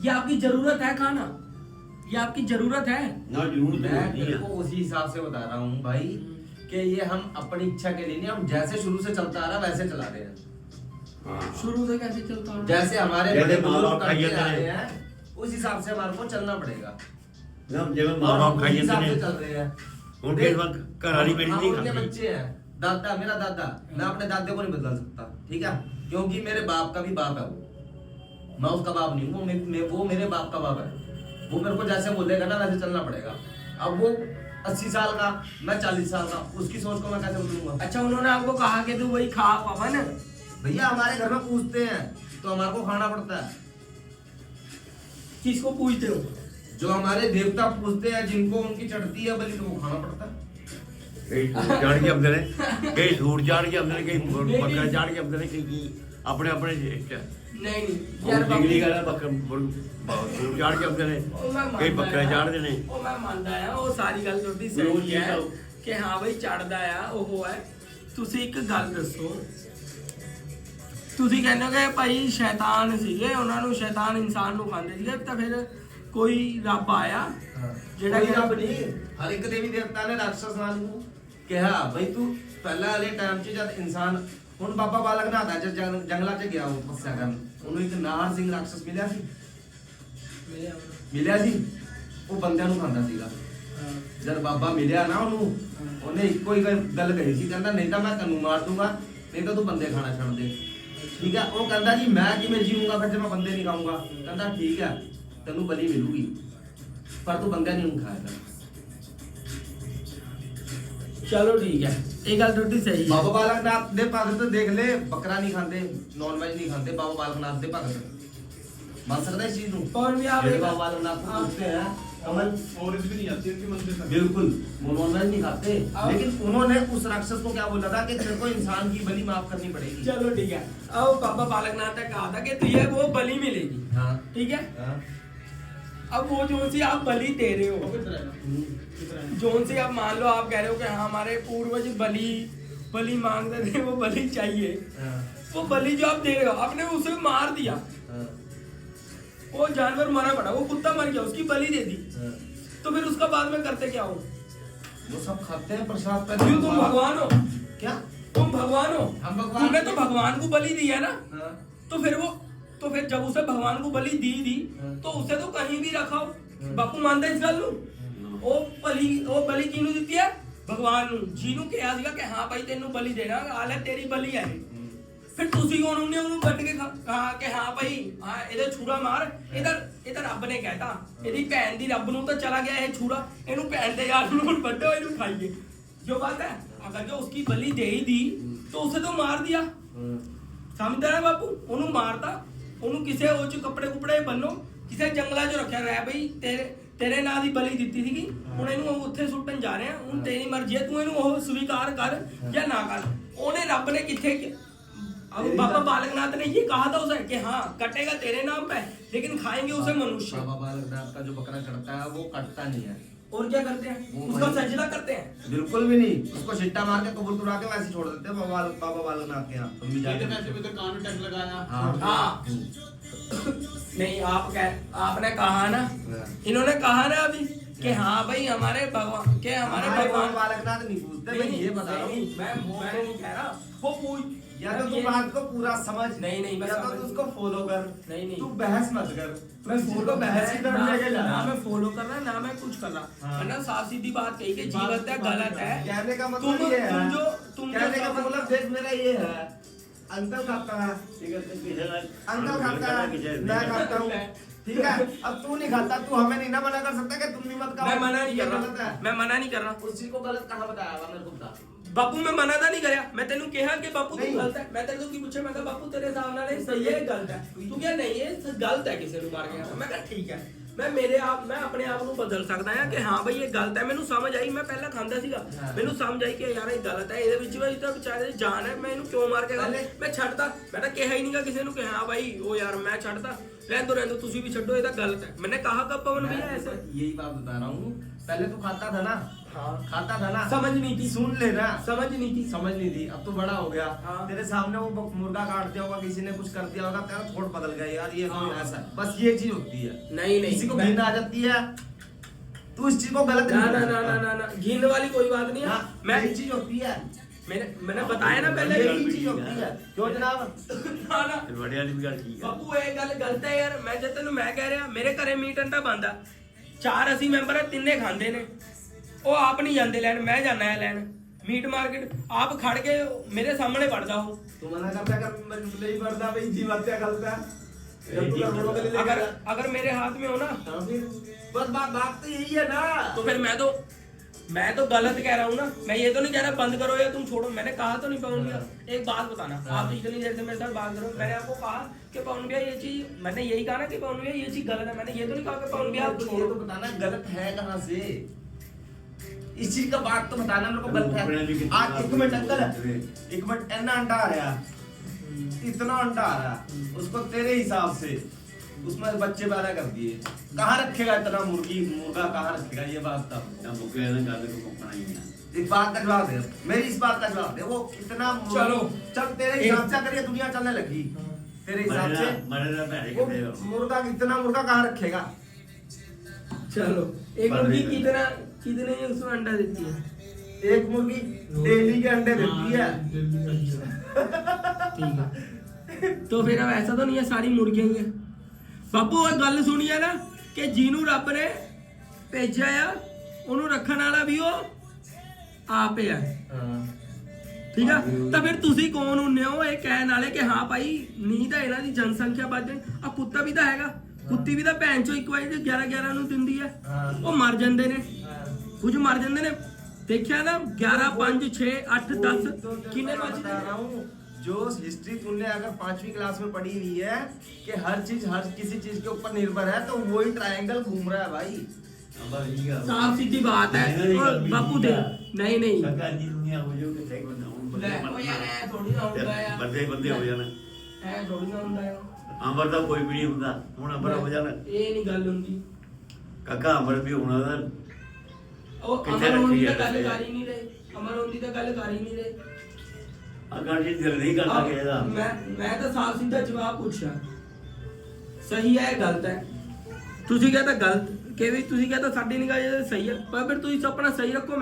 ये आपकी जरूरत है खाना, ये आपकी जरूरत है ना जरूरत मैं होती तेरे है। को उसी हिसाब से बता रहा हूँ भाई कि ये हम अपनी इच्छा के लिए नहीं, हम जैसे शुरू से चलता आ रहा वैसे चला रहे हैं। हाँ। शुरू से कैसे चलता है? जैसे हमारे जैसे बड़े माँ बुजुर्ग बाप खाइए करते आ रहे थे। हैं उस हिसाब से हमारे को चलना पड़ेगा। ना जब और माँ हम बाप उस खाइए हिसाब से थे चल रहे हैं। उनके देख, वक्त घरारी मेरी हम नहीं उनके खाती। बच्चे हैं, दादा मेरा दादा, मैं अपने दादे को नहीं बदल सकता, ठीक है, क्योंकि मेरे बाप का भी बाप है वो, मैं उसका बाप नहीं हूँ, वो मेरे बाप का बाप है। वो मेरे को जैसे बोलेगा ना वैसे चलना पड़ेगा। अब वो 80 साल का, मैं 40 साल का, उसकी सोच को मैं कैसे बदलूंगा? अच्छा उन्होंने आपको कहा कि तू वही खा पवन? भैया हमारे घर में पूछते हैं तो हमारे को खाना पड़ता है। किसको पूछते हो? जो हमारे देवता पूछते हैं, जिनको उनकी चढ़ती है बलि, तो वो खाना पड़ता है। कई सूट चाड़ के आते ने, कई सूट चाड़ के आते ने, कई बकरा चाड़ के आते ने, कई अपने अपने नहीं यार बापू, डिग्री का बकरा सूट चाड़ के आते ने, ਉਹ ਮੈਂ कई ਮੰਨਦਾ बकरा ਆ, चाड़ते ने। ਉਹ ਮੈਂ ਮੰਨਦਾ ਆ, ਉਹ ਸਾਰੀ ਗੱਲ ਤੁਹਾਡੀ ਉਹ ਸਹੀ ਹੈ ਚੀਜ਼ ਕਿ ਹਾਂ ਬਈ ਚੜਦਾ ਆ ਉਹ ਹੈ। ਤੁਸੀਂ ਇੱਕ ਗੱਲ ਦੱਸੋ, ਤੁਸੀਂ ਕਹਿੰਦੇ ਹੋ ਕਿ ਭਾਈ ਸ਼ੈਤਾਨ ਸੀਗੇ, ਉਹਨਾਂ ਨੂੰ ਸ਼ੈਤਾਨ ਇਨਸਾਨ ਨੂੰ ਖਾਂਦੇ ਸੀਗੇ, ਤਾਂ ਫਿਰ ਕੋਈ ਰੱਬ ਆਇਆ ਜਿਹੜਾ ਕੋਈ ਕਿ ਰੱਬ ਨਹੀਂ, ਹਰ ਇੱਕ ਦੇਵੀ ਦੇਵਤਾ ਨੇ ਰਾਖਸ਼ਾਂ ਨੂੰ ਕਿਹਾ ਬਈ ਤੂੰ ਪਹਿਲਾਂ ਵਾਲੇ ਟਾਈਮ 'ਚ ਜਦ ਇਨਸਾਨ, ਹੁਣ ਬਾਬਾ ਬਾਲਕ ਨਾਥ ਹੈ ਜਦ ਜੰਗਲਾਂ 'ਚ ਗਿਆ ਉਹ ਤਪੱਸਿਆ ਕਰਨ, ਉਹਨੂੰ ਇੱਕ ਨਾਰ ਸਿੰਘ ਰਾਖਸ਼ ਮਿਲਿਆ ਸੀ, ਮਿਲਿਆ ਸੀ, ਉਹ ਬੰਦਿਆਂ ਨੂੰ ਖਾਂਦਾ ਸੀਗਾ। ਜਦ ਬਾਬਾ ਮਿਲਿਆ ਨਾ ਉਹਨੂੰ, ਉਹਨੇ ਇੱਕੋ ਹੀ ਗੱਲ ਕਹੀ ਸੀ, ਕਹਿੰਦਾ ਨਹੀਂ ਤਾਂ ਮੈਂ ਤੈਨੂੰ ਮਾਰ ਦੂੰਗਾ, ਨਹੀਂ ਤਾਂ ਤੂੰ ਬੰਦੇ ਖਾਣਾ ਛੱਡ ਦੇ, ਠੀਕ ਹੈ। ਉਹ ਕਹਿੰਦਾ ਜੀ ਮੈਂ ਕਿਵੇਂ ਜੀਊਂਗਾ ਫਿਰ ਜੇ ਮੈਂ ਬੰਦੇ ਨਹੀਂ ਖਾਊਂਗਾ? ਕਹਿੰਦਾ ਠੀਕ ਹੈ ਤੈਨੂੰ ਬਲੀ ਮਿਲੂਗੀ ਪਰ ਤੂੰ ਬੰਦਿਆਂ ਨਹੀਂ ਖਾਏਗਾ। ਚਲੋ ਠੀਕ ਹੈ, ਇਹ ਗੱਲ ਤੁਹਾਡੀ ਸਹੀ ਹੈ। ਬਾਬਾ ਬਾਲਕ ਨਾਥ ਦੇ ਭਗਤ ਦੇਖ ਲੈ, ਬੱਕਰਾ ਨਹੀਂ ਖਾਂਦੇ, ਨੌਨ ਵੈਜ ਨਹੀਂ ਖਾਂਦੇ, ਬਾਬਾ ਬਾਲਕ ਨਾਥ ਦੇ ਭਗਤ ਮੰਨ ਸਕਦਾ ਇਸ ਚੀਜ਼ ਨੂੰ? और भी आप ਜਿਹੜੇ ਬਾਬਾ ਬਾਲਕ नाथ को पूछते हैं कमल, और भी नहीं आती उनके मंदिर तक। बिल्कुल वो नॉनवेज नहीं खाते, लेकिन उन्होंने उस राक्षस को क्या बोला था कि तेरे को इंसान की बलि माफ करनी पड़ेगी। चलो ठीक है, अब बाबा बालकनाथ ने कहा था कि तुझे वो बलि मिलेगी, हाँ ठीक है। हाँ अब वो जो सी आप बलि दे रहे वो हो, कितना है? जो सी आप मान लो आप कह रहे हो कि हाँ हमारे पूर्वज बलि मांगते थे, वो बलि चाहिए, हाँ, वो बलि जो आप दे रहे हो आपने उसे मार दिया, हाँ, वो जानवर मरा पड़ा, वो कुत्ता मर गया, उसकी बलि दे दी, हाँ। तो फिर उसका बाद में करते क्या हो? वो सब खाते हैं प्रसाद पे। क्यों तुम भगवान हो? क्या? तुम भगवान हो, हम भगवान तुमने तो भगवान को बलि दी है ना, हाँ, तो फिर जब उसे भगवान को बलि दी तो उसे तो कहीं भी रखाओ। बापू मानते इस गल नूं? ਉਹ ਬਲੀ ਕਿਹਨੂੰ ਦਿੱਤੀ ਹੈ? ਭਗਵਾਨ ਨੂੰ। ਜਿਹਨੂੰ ਕਿਹਾ ਸੀਗਾ ਕਿ ਹਾਂ ਭਾਈ ਤੈਨੂੰ ਬਲੀ ਦੇਣਾ, ਆ ਲੈ ਤੇਰੀ ਬਲੀ ਹੈ। ਫਿਰ ਤੁਸੀਂ ਕੌਣ ਹੁੰਦੇ ਉਹਨੂੰ ਕੱਟ ਕੇ ਕਹਾ ਕਿ ਹਾਂ ਭਾਈ ਹਾਂ ਇਹਦੇ ਛੁਰਾ ਮਾਰ, ਇਹਦਾ ਰੱਬ ਨੇ ਕਹਿਤਾ, ਇਹਦੀ ਭੈਣ ਦੀ ਰੱਬ ਨੂੰ ਤਾਂ ਚਲਾ ਗਿਆ ਇਹ ਛੁਰਾ, ਇਹਨੂੰ ਭੈਣ ਦੇ ਯਾਰ ਨੂੰ ਵੱਢੋ, ਇਹਨੂੰ ਖਾਈਏ। ਜੋ ਬਾਤ ਹੈ, अगर जो उसकी बलि दे ही दी तो उसे तो मार दिया, ਸਮਝਦਾ ਨਾ ਬਾਪੂ? ਉਹਨੂੰ ਮਾਰਤਾ, ਉਹਨੂੰ ਕਿਸੇ ਉਹ ਚ ਕੱਪੜੇ ਕੁਪੜੇ ਬੰਨੋ, ਕਿਸੇ ਜੰਗਲਾਂ 'ਚ ਰੱਖਿਆ ਰਹਿ ਬਈ, ਤੇਰੇ ਨਾਂ ਦੀ ਬਲੀ ਦਿੱਤੀ ਸੀਗੀ, ਹੁਣ ਇਹਨੂੰ ਉੱਥੇ ਸੁੱਟਣ ਜਾ ਰਹੇ ਆ, ਹੁਣ ਤੇਰੀ ਮਰਜ਼ੀ ਹੈ, ਤੂੰ ਇਹਨੂੰ ਉਹ ਸਵੀਕਾਰ ਕਰ ਜਾਂ ਨਾ ਕਰ। ਉਹਨੇ ਰੱਬ ਨੇ ਕਿੱਥੇ अब बाबा बालकनाथ ने ये कहा था उसे कि हाँ कटेगा तेरे नाम पे, लेकिन खाएंगे उसे मनुष्य। बाबा बालक नाथ का जो बकरा चढ़ता है वो कटता नहीं है। और क्या करते हैं? उसका सजदा करते हैं? बिल्कुल भी नहीं, उसको छिट्टा मार के कबूतर उड़ा के वैसे छोड़ देते हैं बाबा बालक नाथ के यहाँ। तुम भी कहते जाके पैसे पे तो कान में टैग लगाया। हाँ हाँ नहीं आपने कहा ना, इन्होंने कहा ना अभी कि हाँ भाई हमारे भगवान के, हमारे भगवान बालकनाथ नहीं पूछते, मैं ये बता रहा हूँ। मैं नहीं कह रहा वो पूछ, या तो तू बात को पूरा समझ, नहीं मैं या तो समझ, तू उसको फॉलो कर, नहीं तू बहस मत कर, मैं उसको बहस की तरफ लेके जा ना रहा मैं फॉलो कर रहा ना मैं कुछ कर रहा, हाँ। वरना साफ सीधी बात कही कि जीवत है गलत है। कहने का मतलब ये है, कहने का मतलब देख मेरा ये है, अंकल खाता है, अंकल खाता है, मैं खाता हूँ, ठीक है। अब तू नहीं खाता, तू हमें नहीं ना मना कर सकता कि तुम भी मत खाओ। मैं मना नहीं ये कर गलत रहा, है। मैं मना नहीं कर रहा। उस चीज को गलत कहाँ बताया हुआ मेरे को बता। ਬਾਪੂ ਮੈਂ ਮਨਾ ਤਾਂ ਨਹੀਂ ਕਰਿਆ, ਮੈਂ ਤੈਨੂੰ ਕਿਹਾ ਕਿ ਬਾਪੂ ਤੂੰ ਨਹੀਂ। ਗਲਤ ਹੈ, ਮੈਂ ਤੇਰੇ ਤੋਂ ਕੀ ਪੁੱਛਿਆ, ਮੈਂ ਕਿਹਾ ਬਾਪੂ ਤੇਰੇ ਹਿਸਾਬ ਨਾਲ ਇਹ ਸਹੀ ਹੈ ਇਹ ਗਲਤ ਹੈ, ਤੂੰ ਕਿਹਾ ਨਹੀਂ ਇਹ ਗਲਤ ਹੈ ਕਿਸੇ ਨੂੰ ਮਾਰ ਕੇ ਖਾਣਾ। ਮੈਂ ਕਿਹਾ ਠੀਕ ਹੈ, ਮੈਂ ਆਪਣੇ ਆਪ ਨੂੰ ਬਦਲ ਸਕਦਾ ਹਾਂ ਕਿ ਹਾਂ ਬਈ ਇਹ ਗਲਤ ਹੈ। ਮੈਨੂੰ ਸਮਝ ਆਈ, ਮੈਂ ਪਹਿਲਾਂ ਖਾਂਦਾ ਸੀਗਾ, ਮੈਨੂੰ ਸਮਝ ਆਈ ਕਿ ਯਾਰ ਇਹ ਗਲਤ ਹੈ, ਇਹਦੇ ਵਿੱਚ ਵੀ ਤਾਂ ਵਿਚਾਰੇ ਦੀ ਜਾਨ ਹੈ, ਮੈਂ ਇਹਨੂੰ ਕਿਉਂ ਮਾਰ ਕੇ ਖਾਣਾ। ਮੈਂ ਛੱਡਦਾ, ਮੈਂ ਤਾਂ ਕਿਹਾ ਹੀ ਨਹੀਂਗਾ ਕਿਸੇ ਨੂੰ ਕਿ ਹਾਂ ਭਾਈ ਉਹ ਯਾਰ ਮੈਂ ਛੱਡਦਾ, रहने दो ਤੁਸੀਂ भी ਛੱਡੋ, ਇਹ ਤਾਂ ਗਲਤ ਹੈ। मैंने कहा कब पवन भैया ऐसा? यही बात बता रहा हूँ, पहले तू खाता था ना, हाँ। खाता था ना, समझ नहीं थी। सुन लेना, समझ नहीं थी। समझ नहीं थी। अब तो बड़ा हो गया, हाँ। तेरे सामने वो मुर्गा काट दिया होगा, किसी ने कुछ कर दिया होगा, तेरा थोड़ा बदल गया यार, ये हाँ। ऐसा है। बस ये चीज होती है। नहीं किसी को मैं- घिन आ जाती है, तू इस चीज को गलत ना नहीं ना कर ना सकता। ना ना ना घिन वाली कोई बात नहीं है। हाँ, मैं यही चीज होती है, मैंने बताया ना पहले यही चीज होती है। क्यों जनाब? ना ना ਫਿਰ ਵੱਡਿਆਂ ਦੀ ਵੀ ਗੱਲ ਠੀਕ ਹੈ ਬਾਪੂ ਇਹ ਗੱਲ ਗਲਤ ਹੈ ਯਾਰ। ਮੈਂ ਜੇ ਤੈਨੂੰ ਮੈਂ ਕਹਿ ਰਿਹਾ, ਮੇਰੇ ਘਰੇ ਮੀਟ ਅੰਡਾ ਬਣਦਾ, 4 ਅਸੀਂ ਮੈਂਬਰ ਆ, ਤਿੰਨੇ ਖਾਂਦੇ ਨੇ। ਉਹ ਆਪ ਨਹੀਂ ਜਾਂਦੇ ਲੈਣ, ਮੈਂ ਜਾਣਾ ਹੈ ਲੈਣ ਮੀਟ ਮਾਰਕੀਟ। ਆਪ ਖੜ ਕੇ ਮੇਰੇ ਸਾਹਮਣੇ ਵੜਦਾ ਉਹ। तू मना करता कर, नहीं पड़ता भाई, जीव हत्या करता है। जब तू गड़बड़ों के लिए अगर लेकर- अगर मेरे हाथ में हो ना, हाँ, फिर बस बात तो यही है ना। तो फिर मैं तो गलत कह रहा हूँ ना। मैं ये तो नहीं कह रहा बंद करो या तुम छोड़ो। मैंने कहा तो नहीं पवन भैया, एक बात बताना, आप इतनी देर से मेरे साथ बात करो। मैंने आपको कहा कि पवन भैया ये चीज, मैंने यही कहा ना कि पवन भैया ये चीज गलत है। मैंने ये तो नहीं कहा कि पवन भैया आप तो ये छोड़ो। तो बताना गलत है कहाँ से, इस चीज का बात तो बताना मेरे को गलत है। आज एक मिनट अंकल, एक मिनट, इतना अंडा आ रहा, इतना अंडा आ रहा, उसको तेरे हिसाब से उसमें बच्चे पैदा कर दिए, कहाँ रखेगा इतना मुर्गा कहाँ रखेगा, ये बात था। ਤਾਂ ਮੁੱਕੇ ਇਹਨਾਂ ਗੱਲ ਨੂੰ ਮੁੱਕਣਾ ਹੀ ਹੈ इस बात का जवाब दे, मेरी इस बात का जवाब दे। वो इतना चलो। चल तेरे हिसाब से अगर ये दुनिया चलने लगी, तेरे हिसाब से ਮਰੇ ਦਾ ਭੈਣੇ वो ਕਿਤੇ ਹੋ मुर्गा इतना मुर्गा कहाँ रखेगा? चलो एक पर मुर्गी नहीं कितने उसमें अंडा देती है? एक मुर्गी डेली के अंडे देती है। ठीक है। तो फिर अब ऐसा तो नहीं है सारी मुर्गियां ही है। ਬਾਪੂ ਇਹ ਗੱਲ ਸੁਣੀ ਆ ਨਾ ਕਿ ਜਿਹਨੂੰ ਰੱਬ ਨੇ ਭੇਜਿਆ ਆ ਉਹਨੂੰ ਰੱਖਣ ਵਾਲਾ ਵੀ ਉਹ ਆਪ ਹੀ ਹੈ। ਠੀਕ ਆ, ਤਾਂ ਫਿਰ ਤੁਸੀਂ ਕੌਣ ਹੁੰਨੇ ਹੋ ਇਹ ਕਹਿਣ ਵਾਲੇ ਕਿ ਹਾਂ ਭਾਈ ਨਹੀਂ ਤਾਂ ਇਹਨਾਂ ਦੀ ਜਨਸੰਖਿਆ ਵੱਧ ਜਾਣੀ। ਆ ਕੁੱਤਾ ਵੀ ਤਾਂ ਹੈਗਾ, ਕੁੱਤੀ ਵੀ ਤਾਂ ਭੈਣ ਚੋਂ ਇੱਕ ਵਾਰੀ ਤੇ 11 ਨੂੰ ਦਿੰਦੀ ਹੈ, ਉਹ ਮਰ ਜਾਂਦੇ ਨੇ, ਕੁਝ ਮਰ ਜਾਂਦੇ ਨੇ। ਦੇਖਿਆ ਨਾ 11 5 6 8 10 ਕਿੰਨੇ मैं बता रहा हूँ, जो हिस्ट्री तुमने अगर 5वीं क्लास में पढ़ी हुई है कि हर चीज हर किसी चीज के ऊपर निर्भर है, तो वही ट्रायंगल घूम रहा है भाई। ਅੰਬਰ ਜੀ ਗਾ साफ सीधी बात है। और बापू दे नहीं नहीं ਸਰਕਾਰ ਦੀ ਦੁਨੀਆ ਹੋ ਜਾਊ ਕਿਤੇ ਬੰਦਾ ਹੁਣ ਲੈ ਉਹ ਯਾਰ ਐ ਥੋੜੀ ਨਾ ਹੁੰਦਾ ਆ, ਬੰਦੇ ਬੰਦੇ ਹੋ ਜਾਣ ਐ ਥੋੜੀ ਨਾ ਹੁੰਦਾ ਆ। ਅੰਬਰ ਦਾ ਕੋਈ ਵੀ ਨਹੀਂ ਹੁੰਦਾ, ਹੁਣ ਅੰਬਰ ਹੋ ਜਾਣ ਇਹ ਨਹੀਂ ਗੱਲ ਹੁੰਦੀ। ਕਾਕਾ ਅੰਬਰ ਵੀ ਹੋਣਾ ਦਾ ਉਹ ਕਿੱਥੇ ਅਮਰ ਹੁੰਦੀ ਰੱਖੀ ਤਾਂ ਹੈ ਗੱਲ ਕਰ ਹੀ ਨਹੀਂ ਰਹੇ, ਅਮਰ ਹੁੰਦੀ ਤਾਂ ਗੱਲ ਕਰ ਹੀ ਨਹੀਂ ਰਹੇ। ਅਗਰ ਜੀ ਦਿਲ ਨਹੀਂ ਕਰਦਾ ਕਿਸੇ ਦਾ ਮੈਂ ਤਾਂ ਸਾਫ ਸਿੱਧਾ ਜਵਾਬ ਪੁੱਛਿਆ, ਸਹੀ ਹੈ ਗਲਤ ਹੈ? ਤੁਸੀਂ ਕਹਿੰਦਾ ਗਲਤ, ਕਿ ਵੀ ਤੁਸੀਂ ਕਹਿੰਦਾ ਸਾਡੀ ਨਿਗਾਹ 'ਚ ਸਹੀ ਹੈ, ਪਰ ਫਿਰ ਤੁਸੀਂ ਆਪਣਾ ਸਹੀ ਰੱਖੋ।